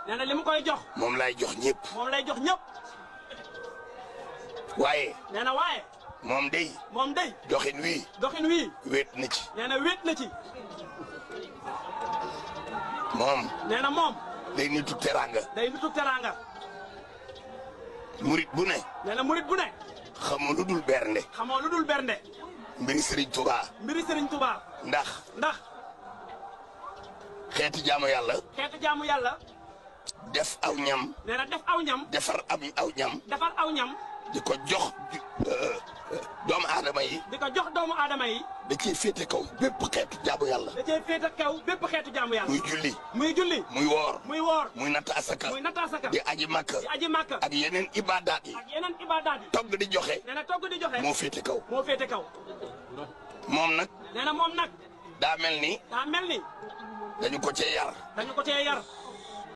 nee na li mu koy jox. moom lay jox ñëpp. moom lay jox ñëpp. waaye. nee na waaye. moom day. moom day. doxin wii. doxin wii. wéet na ci. nee na wéet na ci. moom. nee na moom. day nitu teraanga. day nitu teraanga. murit bu ne. nee na murit bu ne. xamoo lu dul bernde. xamoo lu dul bernde. mbiri Serigne Touba. mbiri Serigne Touba. ndax. xeeti jaamu yàlla. xeeti jaamu yàlla. def aw ñam. nee na def aw ñam. defar aw ñam. defar aw ñam. di ko jox doomu aadama yi. di ko jox doomu aadama yi. da cee féete kaw bépp xeetu jaamu yàlla. da cee féete kaw bépp xeetu jaamu yàlla. muy julli. muy julli. muy woor. muy woor. muy natt asaka. muy natt asaka. di aji makka. di aji makka. ak yeneen ibadaat yi. ak yeneen ibadaat yi. togg di joxe. nee na togg di joxe. moo féete kaw. moo féete kaw. moom nag. nee na moom nag. daa mel ni. daa mel ni. dañu ko cee yar. dañu ko cee yar.